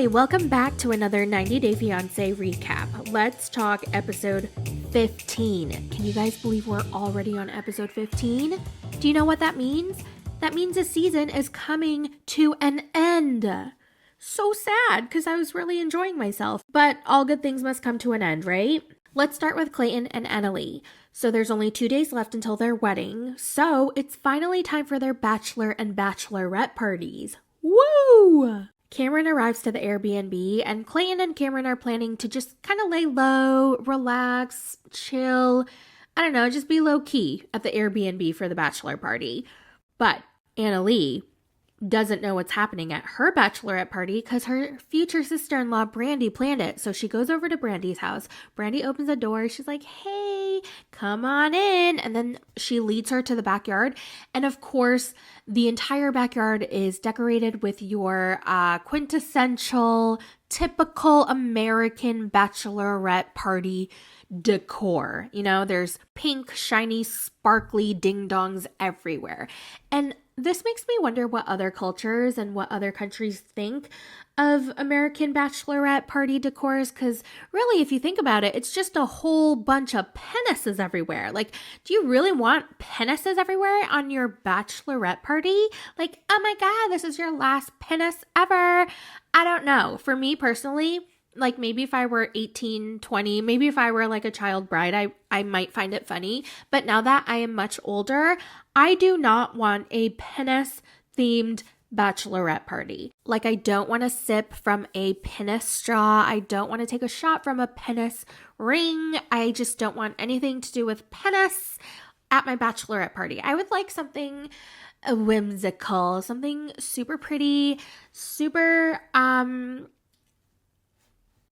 Hi, welcome back to another 90 Day Fiancé recap. Let's talk episode 15. Can you guys believe we're already on episode 15? Do you know what that means? That means a season is coming to an end. So sad, because I was really enjoying myself. But all good things must come to an end, right? Let's start with Clayton and Annalie. So there's only 2 days left until their wedding. So it's finally time for their bachelor and bachelorette parties. Woo! Cameron arrives to the Airbnb, and Clayton and Cameron are planning to just kind of lay low, relax, chill. I don't know, just be low-key at the Airbnb for the bachelor party. But Annalie doesn't know what's happening at her bachelorette party because her future sister-in-law Brandy planned it. So she goes over to Brandy's house. Brandy opens the door. She's like, hey, come on in. And then she leads her to the backyard. And of course, the entire backyard is decorated with your quintessential, typical American bachelorette party decor. You know, there's pink, shiny, sparkly ding-dongs everywhere. And this makes me wonder what other cultures and what other countries think of American bachelorette party decors, because really, if you think about it, it's just a whole bunch of penises everywhere. Like, do you really want penises everywhere on your bachelorette party? Like, oh my God, this is your last penis ever. I don't know. For me personally, like maybe if I were 18, 20, maybe if I were like a child bride, I might find it funny. But now that I am much older, I do not want a penis themed bachelorette party. Like, I don't want to sip from a penis straw. I don't want to take a shot from a penis ring. I just don't want anything to do with penis at my bachelorette party. I would like something whimsical, something super pretty, super,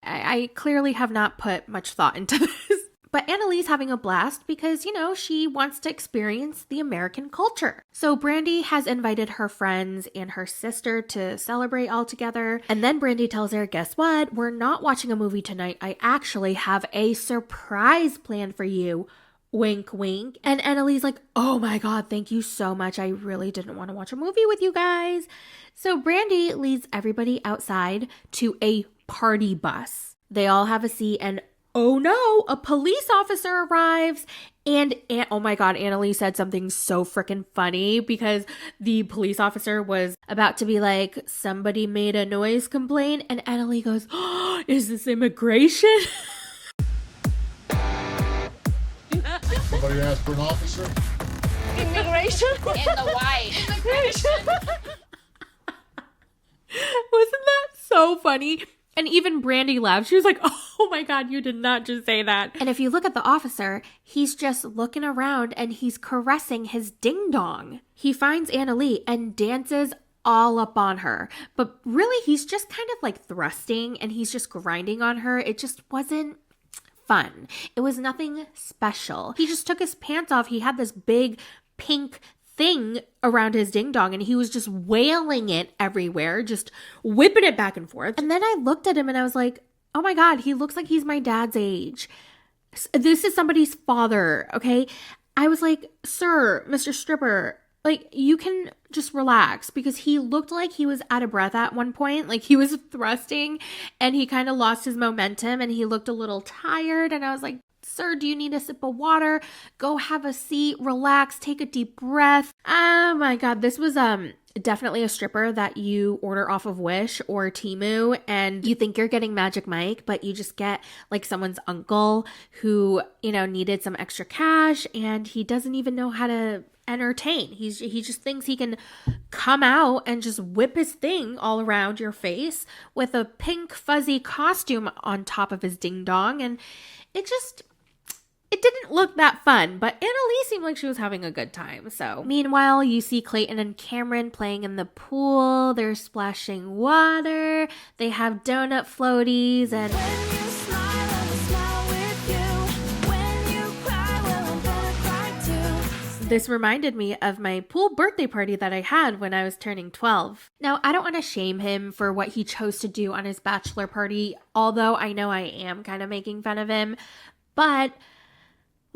I clearly have not put much thought into this. But Annalie's having a blast because, you know, she wants to experience the American culture. So Brandy has invited her friends and her sister to celebrate all together. And then Brandy tells her, guess what? We're not watching a movie tonight. I actually have a surprise planned for you. Wink, wink. And Annalie's like, oh my God, thank you so much. I really didn't want to watch a movie with you guys. So Brandy leads everybody outside to a party bus. They all have a seat, and oh no, a police officer arrives. And oh my God, Annalie said something so freaking funny because the police officer was about to be like, somebody made a noise complaint. And Annalie goes, oh, is this immigration? Somebody asked for an officer? Immigration? In the white. Immigration. Wasn't that so funny? And even Brandy laughed. She was like, oh my God, you did not just say that. And if you look at the officer, he's just looking around and he's caressing his ding-dong. He finds Annalie and dances all up on her. But really, he's just kind of like thrusting and he's just grinding on her. It just wasn't fun. It was nothing special. He just took his pants off. He had this big pink thing around his ding dong and he was just wailing it everywhere, just whipping it back and forth. And then I looked at him and I was like, oh my God, he looks like he's my dad's age. This is somebody's father, okay? I was like, sir, Mr. Stripper, like, you can just relax, because he looked like he was out of breath at one point. Like, he was thrusting and he kind of lost his momentum and he looked a little tired. And I was like, sir, do you need a sip of water? Go have a seat, relax, take a deep breath. Oh my God, this was definitely a stripper that you order off of Wish or TEMU and you think you're getting Magic Mike, but you just get like someone's uncle who, you know, needed some extra cash and he doesn't even know how to entertain. He just thinks he can come out and just whip his thing all around your face with a pink fuzzy costume on top of his ding dong, and it didn't look that fun, but Annalie seemed like she was having a good time. So meanwhile, you see Clayton and Cameron playing in the pool. They're splashing water. They have donut floaties and this reminded me of my pool birthday party that I had when I was turning 12. Now, I don't want to shame him for what he chose to do on his bachelor party, although I know I am kind of making fun of him, but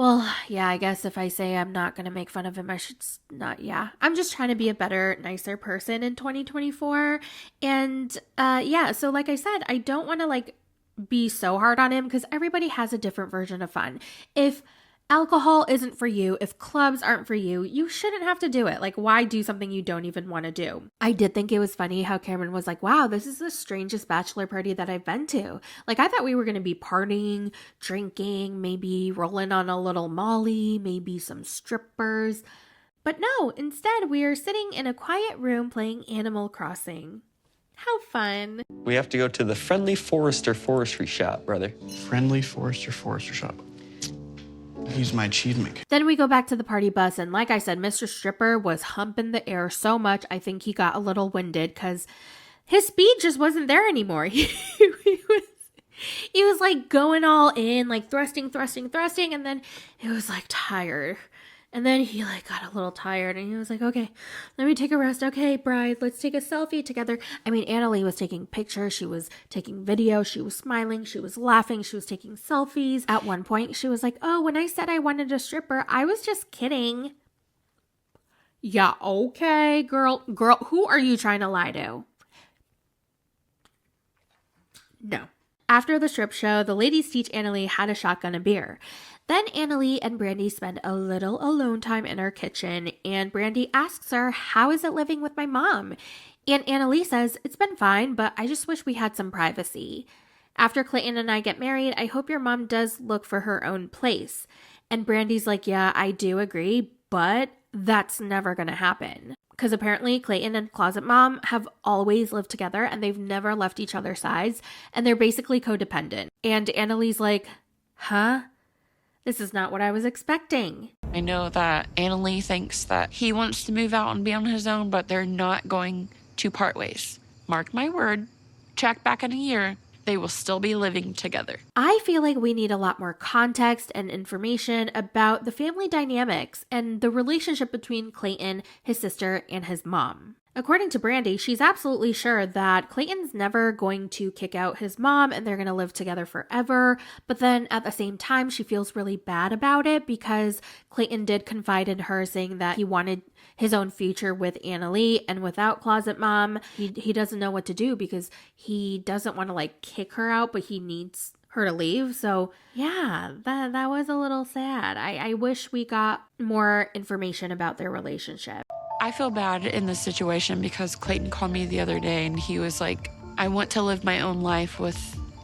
Well, yeah, I guess if I say I'm not going to make fun of him, I should not. Yeah, I'm just trying to be a better, nicer person in 2024. And yeah, so like I said, I don't want to like be so hard on him because everybody has a different version of fun. If alcohol isn't for you, if clubs aren't for you, you shouldn't have to do it. Like, why do something you don't even want to do? I did think it was funny how Cameron was like, wow, this is the strangest bachelor party that I've been to. Like, I thought we were going to be partying, drinking, maybe rolling on a little Molly, maybe some strippers. But no, instead we are sitting in a quiet room playing Animal Crossing. How fun. We have to go to the Friendly Forester forestry shop, brother. Friendly Forester shop. He's my achievement. Then we go back to the party bus, and like I said, Mr. Stripper was humping the air so much, I think he got a little winded because his speed just wasn't there anymore. He was like going all in, like thrusting, and then it was like tired. And then he like got a little tired and he was like, okay, let me take a rest. Okay, bride, let's take a selfie together. I mean, Annalie was taking pictures. She was taking video. She was smiling. She was laughing. She was taking selfies. At one point, she was like, oh, when I said I wanted a stripper, I was just kidding. Yeah, okay, girl, who are you trying to lie to? No. After the strip show, the ladies teach Annalie how to shotgun a beer. Then Annalie and Brandy spend a little alone time in her kitchen, and Brandy asks her, how is it living with my mom? And Annalie says, it's been fine, but I just wish we had some privacy. After Clayton and I get married, I hope your mom does look for her own place. And Brandy's like, yeah, I do agree, but that's never going to happen. Because apparently Clayton and Closet Mom have always lived together and they've never left each other's sides, and they're basically codependent. And Annalie's like, huh? This is not what I was expecting. I know that Annalie thinks that he wants to move out and be on his own, but they're not going to part ways. Mark my word, check back in a year, they will still be living together. I feel like we need a lot more context and information about the family dynamics and the relationship between Clayton, his sister, and his mom. According to Brandy, she's absolutely sure that Clayton's never going to kick out his mom and they're going to live together forever. But then at the same time, she feels really bad about it because Clayton did confide in her saying that he wanted his own future with Annalie, and without Closet Mom, he doesn't know what to do because he doesn't want to like kick her out, but he needs her to leave. So yeah, that was a little sad. I wish we got more information about their relationship. I feel bad in this situation because Clayton called me the other day and he was like, I want to live my own life with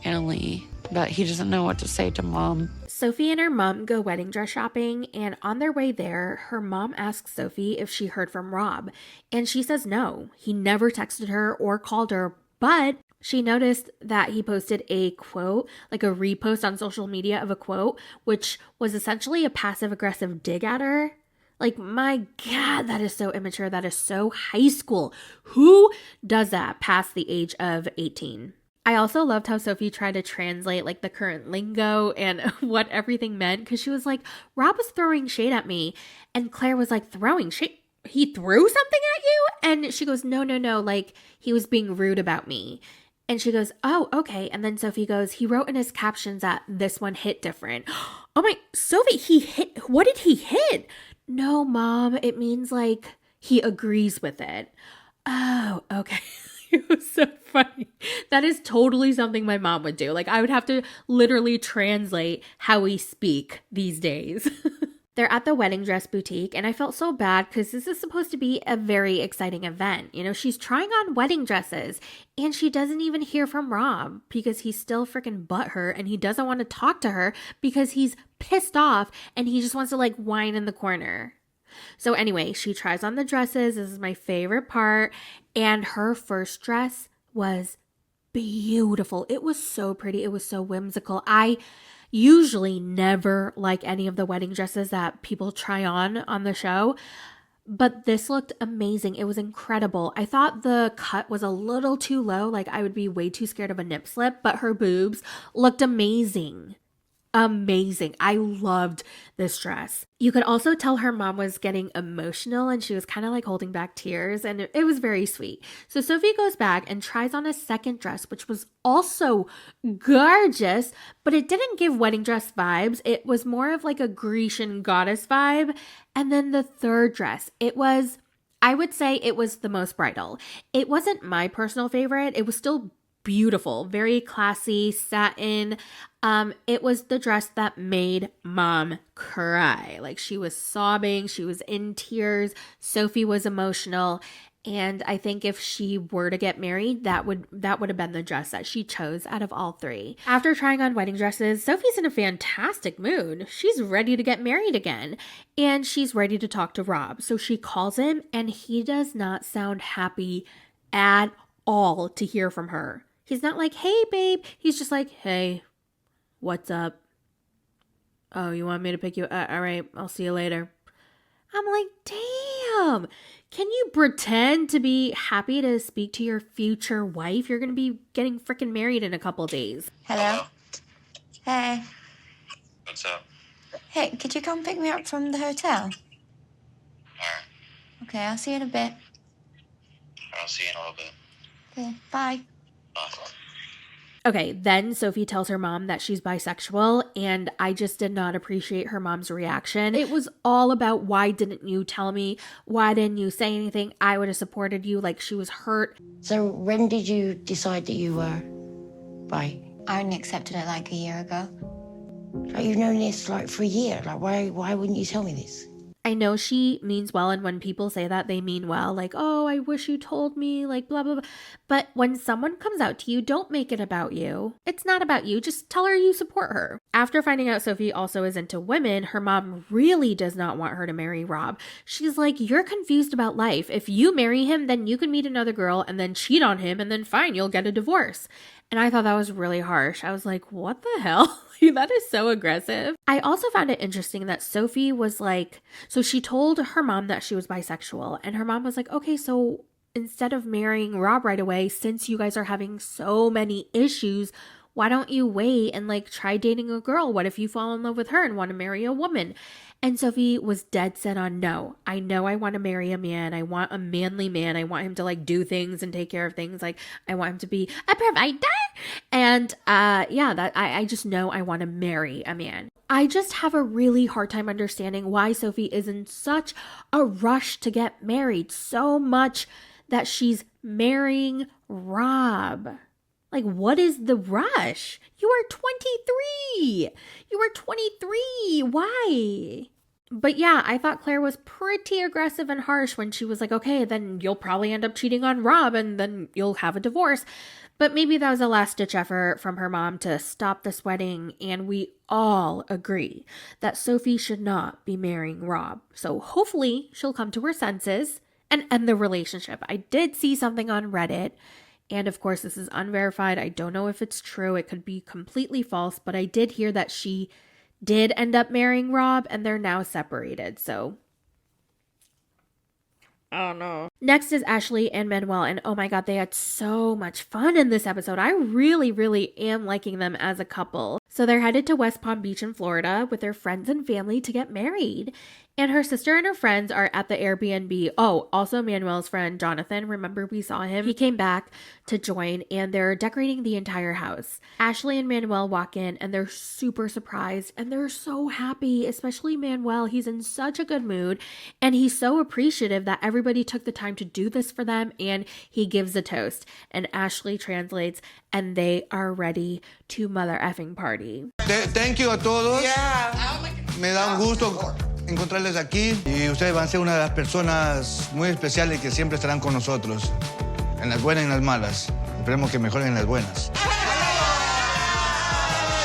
Annalie, but he doesn't know what to say to mom. Sophie and her mom go wedding dress shopping, and on their way there, her mom asks Sophie if she heard from Rob, and she says no. He never texted her or called her, but she noticed that he posted a quote, like a repost on social media of a quote, which was essentially a passive-aggressive dig at her. Like, my God, that is so immature. That is so high school. Who does that past the age of 18? I also loved how Sophie tried to translate like the current lingo and what everything meant, because she was like, Rob was throwing shade at me. And Claire was like, throwing shade? He threw something at you? And she goes, no, like he was being rude about me. And she goes, oh, okay. And then Sophie goes, he wrote in his captions that this one hit different. Oh my, Sophie, he hit, what did he hit? No, Mom, it means like he agrees with it. Oh, okay. It was so funny. That is totally something my mom would do. Like, I would have to literally translate how we speak these days. They're at the wedding dress boutique, and I felt so bad because this is supposed to be a very exciting event. You know, she's trying on wedding dresses, and she doesn't even hear from Rob because he's still freaking butthurt, and he doesn't want to talk to her because he's pissed off, and he just wants to like whine in the corner. So anyway, she tries on the dresses. This is my favorite part. And her first dress was beautiful. It was so pretty. It was so whimsical. I usually never like any of the wedding dresses that people try on the show, but this looked amazing. It was incredible. I thought the cut was a little too low. Like, I would be way too scared of a nip slip, but her boobs looked amazing. amazing. I loved this dress. You could also tell her mom was getting emotional and she was kind of like holding back tears, and it was very sweet. So Sophie goes back and tries on a second dress, which was also gorgeous, but it didn't give wedding dress vibes. It was more of like a Grecian goddess vibe. And then the third dress, I would say it was the most bridal. It wasn't my personal favorite. It was still beautiful, very classy, satin. It was the dress that made mom cry. Like, she was sobbing, she was in tears. Sophie was emotional. And I think if she were to get married, that would have been the dress that she chose out of all three. After trying on wedding dresses, Sophie's in a fantastic mood. She's ready to get married again, and she's ready to talk to Rob. So she calls him, and he does not sound happy at all to hear from her. He's not like, hey, babe. He's just like, hey, what's up? Oh, you want me to pick you up? All right, I'll see you later. I'm like, damn. Can you pretend to be happy to speak to your future wife? You're going to be getting freaking married in a couple days. Hello? Hey. What's up? Hey, could you come pick me up from the hotel? Alright. Okay, I'll see you in a bit. I'll see you in a little bit. Okay, bye. Bye. Okay, then Sophie tells her mom that she's bisexual, and I just did not appreciate her mom's reaction. It was all about, why didn't you tell me? Why didn't you say anything? I would have supported you. Like, she was hurt. So when did you decide that you were bi? I only accepted it like a year ago. Like, you've known this like for a year. Like, why wouldn't you tell me this? I know she means well, and when people say that, they mean well. Like, oh, I wish you told me, like, blah, blah, blah. But when someone comes out to you, don't make it about you. It's not about you. Just tell her you support her. After finding out Sophie also is into women, her mom really does not want her to marry Rob. She's like, you're confused about life. If you marry him, then you can meet another girl and then cheat on him, and then fine, you'll get a divorce. And I thought that was really harsh. I was like, what the hell? That is so aggressive. I also found it interesting that Sophie was like, so she told her mom that she was bisexual, and her mom was like, okay, so instead of marrying Rob right away, since you guys are having so many issues, why don't you wait and like try dating a girl? What if you fall in love with her and want to marry a woman? And Sophie was dead set on no. I know I want to marry a man. I want a manly man. I want him to like do things and take care of things. Like, I want him to be a provider. And I just know I want to marry a man. I just have a really hard time understanding why Sophie is in such a rush to get married, so much that she's marrying Rob. Like, what is the rush? You are 23. You are 23. Why? But yeah, I thought Claire was pretty aggressive and harsh when she was like, okay, then you'll probably end up cheating on Rob and then you'll have a divorce. But maybe that was a last-ditch effort from her mom to stop this wedding, and we all agree that Sophie should not be marrying Rob. So hopefully she'll come to her senses and end the relationship. I did see something on Reddit, and of course this is unverified. I don't know if it's true. It could be completely false, but I did hear that she did end up marrying Rob and they're now separated. So oh no. Next is Ashley and Manuel, and oh my god, they had so much fun in this episode. I really, really am liking them as a couple. So they're headed to West Palm Beach in Florida with their friends and family to get married. And her sister and her friends are at the Airbnb. Oh, also Manuel's friend, Jonathan. Remember we saw him? He came back to join, and they're decorating the entire house. Ashley and Manuel walk in, and they're super surprised, and they're so happy, especially Manuel. He's in such a good mood, and he's so appreciative that everybody took the time to do this for them, and he gives a toast. And Ashley translates, and they are ready to mother effing party. Thank you a todos. Yeah. Me da un gusto encontrarles aquí y ustedes van a ser una de las personas muy especiales que siempre estarán con nosotros, en las buenas y en las malas. Esperemos que mejoren en las buenas.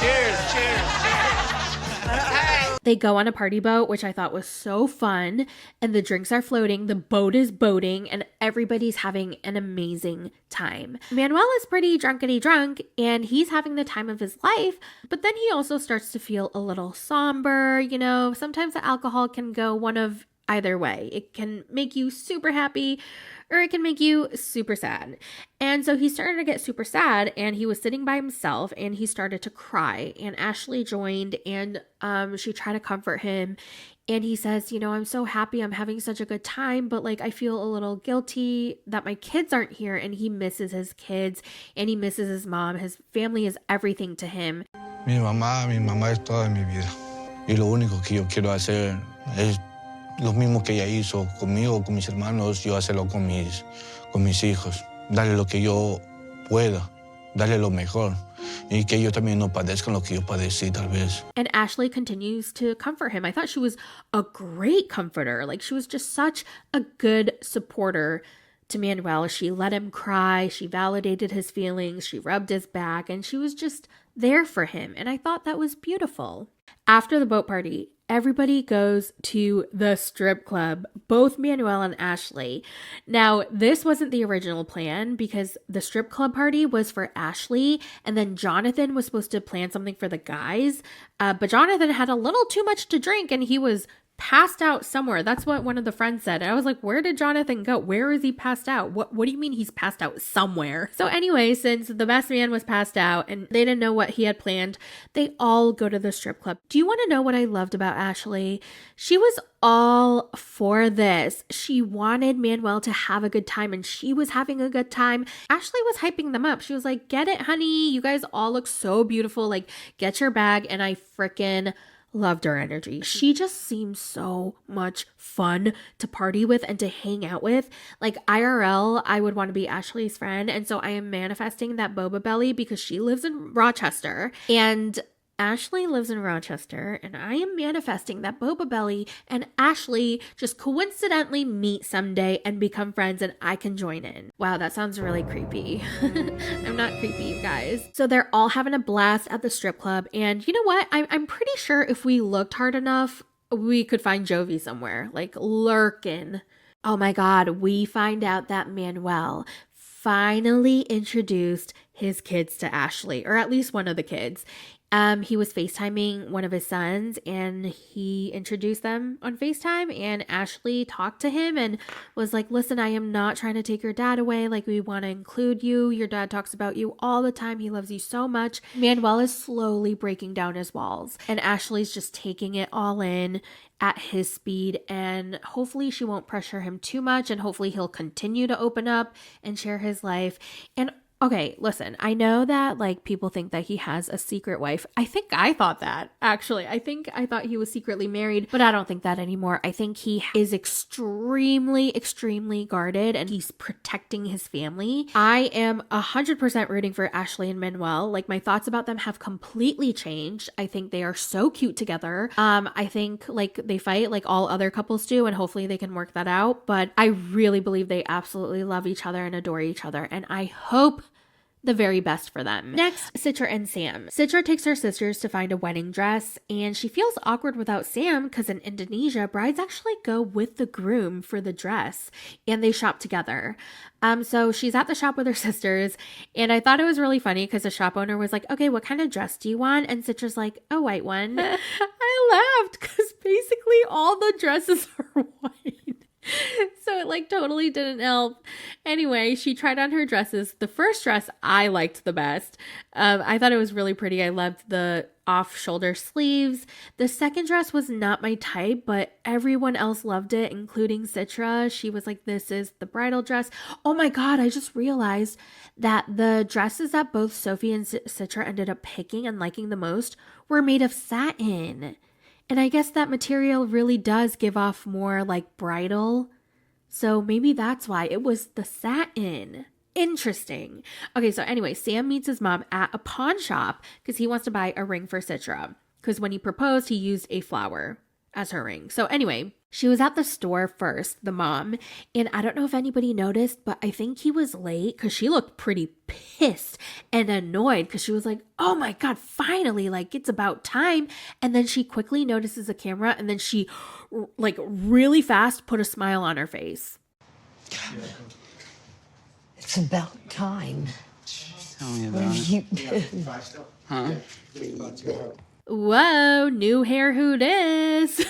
Cheers, cheers, cheers. They go on a party boat, which I thought was so fun, and the drinks are floating, the boat is boating, and everybody's having an amazing time. Manuel is pretty drunkety drunk, and he's having the time of his life, but then he also starts to feel a little somber. You know, sometimes the alcohol can go one of either way. It can make you super happy, or it can make you super sad. And so he started to get super sad, and he was sitting by himself, and he started to cry, and Ashley joined, and she tried to comfort him. And he says, you know, I'm so happy, I'm having such a good time, but like I feel a little guilty that my kids aren't here. And he misses his kids, and he misses his mom. His family is everything to him. Mi mamá es toda mi vida. Y lo único que yo quiero hacer es lo mismo que ella hizo conmigo, con mis hermanos, yo hacerlo con mis hijos. Darle lo que yo pueda, darle lo mejor. Y que ellos también no padezcan lo que yo padecí, tal vez. And Ashley continues to comfort him. I thought she was a great comforter. Like, she was just such a good supporter to Manuel. She let him cry. She validated his feelings. She rubbed his back, and she was just there for him. And I thought that was beautiful. After the boat party, everybody goes to the strip club, both Manuel and Ashley. Now, this wasn't the original plan because the strip club party was for Ashley, and then Jonathan was supposed to plan something for the guys. But Jonathan had a little too much to drink, and he was passed out somewhere. That's what one of the friends said. And I was like, where did Jonathan go? Where is he passed out? What do you mean he's passed out somewhere? So anyway, since the best man was passed out and they didn't know what he had planned, they all go to the strip club. Do you want to know what I loved about Ashley? She was all for this. She wanted Manuel to have a good time, and she was having a good time. Ashley was hyping them up. She was like, get it, honey. You guys all look so beautiful. Like, get your bag. And I freaking loved her energy. She just seems so much fun to party with and to hang out with. Like, IRL, I would want to be Ashley's friend. And so I am manifesting that boba belly because she lives in Rochester. And Ashley lives in Rochester, and I am manifesting that boba belly and Ashley just coincidentally meet someday and become friends, and I can join in. Wow, that sounds really creepy. I'm not creepy, you guys. So they're all having a blast at the strip club, and you know what? I'm pretty sure if we looked hard enough, we could find Jovi somewhere, like lurking. Oh my God, we find out that Manuel finally introduced his kids to Ashley, or at least one of the kids. He was FaceTiming one of his sons, and he introduced them on FaceTime, and Ashley talked to him and was like, listen, I am not trying to take your dad away. Like, we want to include you. Your dad talks about you all the time. He loves you so much. Manuel is slowly breaking down his walls, and Ashley's just taking it all in at his speed, and hopefully she won't pressure him too much, and hopefully he'll continue to open up and share his life. And okay, listen, I know that like people think that he has a secret wife. I think I thought that, actually. I thought he was secretly married, but I don't think that anymore. I think he is extremely, extremely guarded, and he's protecting his family. I am 100% rooting for Ashley and Manuel. Like, my thoughts about them have completely changed. I think they are so cute together. I think like they fight like all other couples do, and hopefully they can work that out. But I really believe they absolutely love each other and adore each other, and I hope the very best for them. Next, Citra and Sam. Citra takes her sisters to find a wedding dress, and she feels awkward without Sam because in Indonesia, brides actually go with the groom for the dress, and they shop together. So she's at the shop with her sisters, and I thought it was really funny because the shop owner was like, okay, what kind of dress do you want? And Citra's like, a white one. I laughed because basically all the dresses are white. So it like totally didn't help. Anyway, she tried on her dresses. The first dress I liked the best. I thought it was really pretty. I loved the off-shoulder sleeves. The second dress was not my type, but everyone else loved it, including Citra. She was like, this is the bridal dress. Oh my God, I just realized that the dresses that both Sophie and Citra ended up picking and liking the most were made of satin. And I guess that material really does give off more like bridal. So maybe that's why it was the satin. Interesting. Okay, so anyway, Sam meets his mom at a pawn shop because he wants to buy a ring for Citra. Because when he proposed, he used a flower as her ring. So anyway, she was at the store first, the mom, and I don't know if anybody noticed, but I think he was late because she looked pretty pissed and annoyed because she was like, oh my God, finally, like it's about time. And then she quickly notices a camera, and then she like really fast put a smile on her face. It's about time. Tell me Where about have it. you been? Huh? Whoa, new hair, who dis?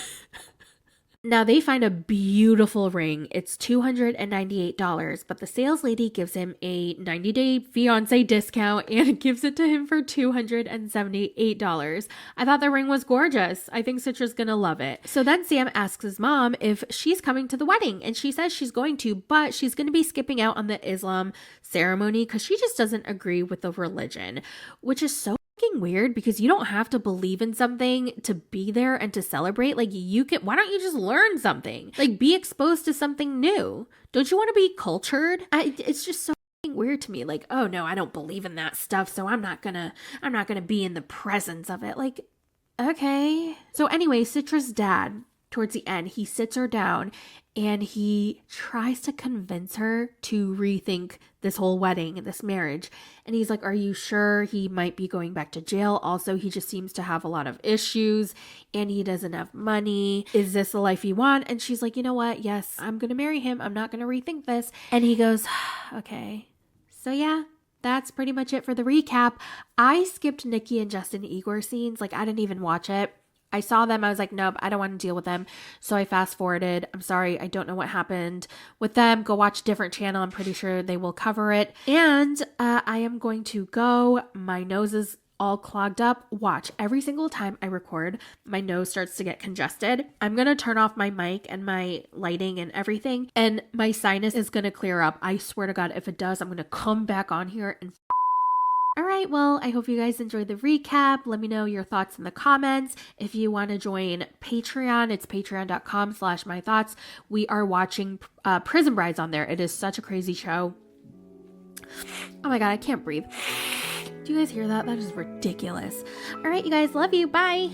Now they find a beautiful ring. It's $298, but the sales lady gives him a 90-day fiancé discount and gives it to him for $278. I thought the ring was gorgeous. I think Citra's gonna love it. So then Sam asks his mom if she's coming to the wedding, and she says she's going to, but she's gonna be skipping out on the Islam ceremony because she just doesn't agree with the religion, which is so weird because you don't have to believe in something to be there and to celebrate. Like, you can, why don't you just learn something? Like, be exposed to something new. Don't you want to be cultured? It's just so weird to me. Like, oh no, I don't believe in that stuff, so I'm not gonna be in the presence of it. Like, okay. So anyway, Citra's dad, towards the end, he sits her down and he tries to convince her to rethink this whole wedding and this marriage. And he's like, are you sure? He might be going back to jail. Also, he just seems to have a lot of issues and he doesn't have money. Is this the life you want? And she's like, you know what? Yes, I'm going to marry him. I'm not going to rethink this. And he goes, okay. So yeah, that's pretty much it for the recap. I skipped Nikki and Justin Igor scenes. Like, I didn't even watch it. I saw them. I was like, nope, I don't want to deal with them. So I fast forwarded. I'm sorry. I don't know what happened with them. Go watch a different channel. I'm pretty sure they will cover it. And I am going to go. My nose is all clogged up. Watch, every single time I record, my nose starts to get congested. I'm going to turn off my mic and my lighting and everything, and my sinus is going to clear up. I swear to God, if it does, I'm going to come back on here and all right, well, I hope you guys enjoyed the recap. Let me know your thoughts in the comments. If you want to join Patreon, it's patreon.com/mythoughts. We are watching Prison Brides on there. It is such a crazy show. Oh my God, I can't breathe. Do you guys hear that? That is ridiculous. All right, you guys, love you. Bye.